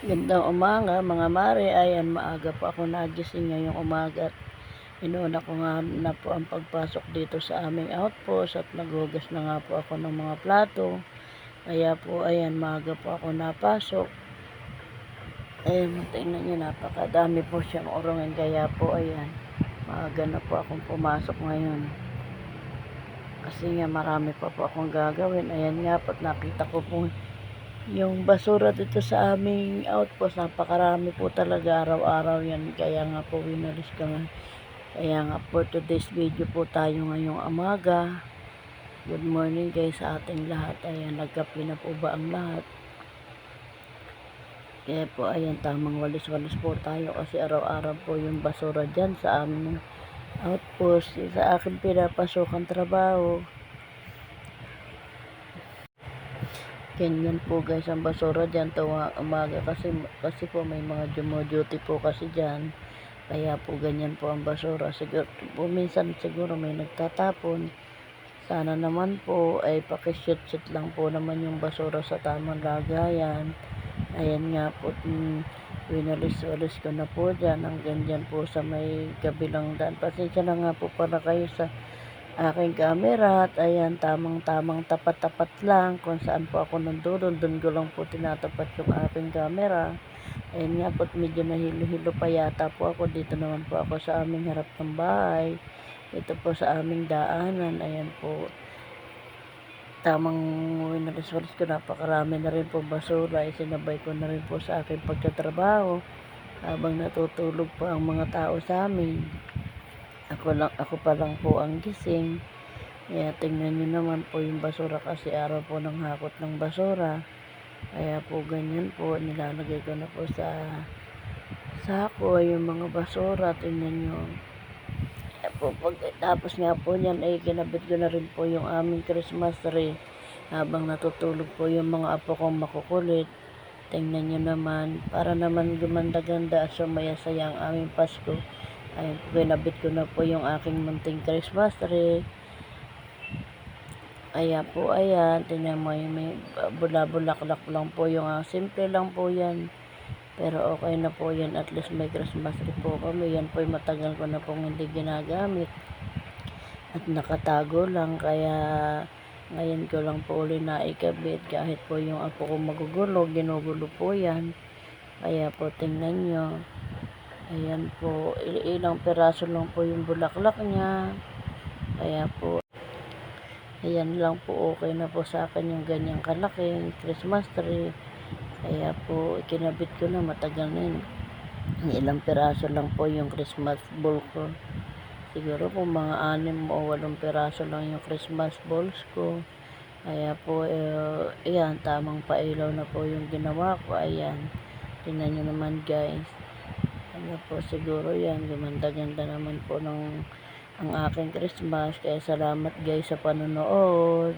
Gandang umaga mga mare, ayan maaga po ako nagising ngayong umaga at inuna ko nga na po ang pagpasok dito sa aming outpost at naghugas na nga po ako ng mga plato. Kaya po ayan maaga po ako napasok. Ayan, tingnan nyo, napakadami po siyang urongin, kaya po ayan maaga na po akong pumasok ngayon. Kasi nga marami pa po akong gagawin. Ayan nga po, nakita ko po yung basura dito sa aming outpost, napakarami po talaga araw-araw yan. Kaya nga po winalis ko nga. Kaya nga for today's video po tayo ngayong umaga. Good morning guys sa ating lahat. Ayan, nagkape na po ba ang lahat? Kaya po ayan, tamang walis-walis po tayo kasi araw-araw po yung basura dyan sa aming outpost. Sa aking pinapasokang trabaho. Ganyan po guys ang basura dyan tuwang umaga kasi po may mga duty po kasi dyan. Kaya po ganyan po ang basura. Siguro po minsan siguro may nagtatapon. Sana naman po ay pakishoot lang po naman yung basura sa tamang lagayan. Ayan nga po, winalis-walis ko na po dyan. Hanggang dyan po sa may kabilang daan. Pasensya na nga po para kayo sa aking camera at ayan, tamang tapat-tapat lang kung saan po ako nandun, doon ko lang po tinatapat yung aking camera. Ayan nga po, medyo nahilo-hilo pa yata po ako. Dito naman po ako sa aming harap ng bahay, ito po sa aming daanan. Ayan po, tamang winalis-walis ko, napakarami na rin po basura. Isinabay ko na rin po sa aking pagtatrabaho habang natutulog po ang mga tao sa amin. Ako pa lang po ang gising. Kaya tingnan nyo naman po yung basura kasi araw po ng hakot ng basura. Kaya po ganyan po, nilalagay ko na po sa sako yung mga basura. Tingnan nyo. Kaya po, tapos nga po yan ay kinabit ko na rin po yung aming Christmas tree. Habang natutulog po yung mga apo kong makukulit. Tingnan nyo naman, para naman gumanda-ganda at sumaya-saya ang aming Pasko. Ayun po, kinabit ko na po yung aking munting Christmas tree. Kaya po ayan, tingnan mo yung may bula-bulaklak lang po yung simple lang po yan. Pero okay na po yan, at least may Christmas tree po kami. Yan po yung matagal ko na pong hindi ginagamit. At nakatago lang, kaya ngayon ko lang po ulit naikabit. Kahit po yung apo ko magugulo, ginugulo po yan. Kaya po tingnan nyo. Ayan po, ilang peraso lang po yung bulaklak niya. Kaya po, ayan lang po, okay na po sa akin yung ganyang kalaking Christmas tree. Kaya po, ikinabit ko na, matagal na yun. Ilang peraso lang po yung Christmas ball ko. Siguro po mga 6 o 8 peraso lang yung Christmas balls ko. Kaya po, ayan, tamang pailaw na po yung ginawa ko. Ayan, tingnan nyo naman guys. Ano po, siguro yan, gumanda-ganda naman po ng ang aking Christmas. Kaya salamat guys sa panonood.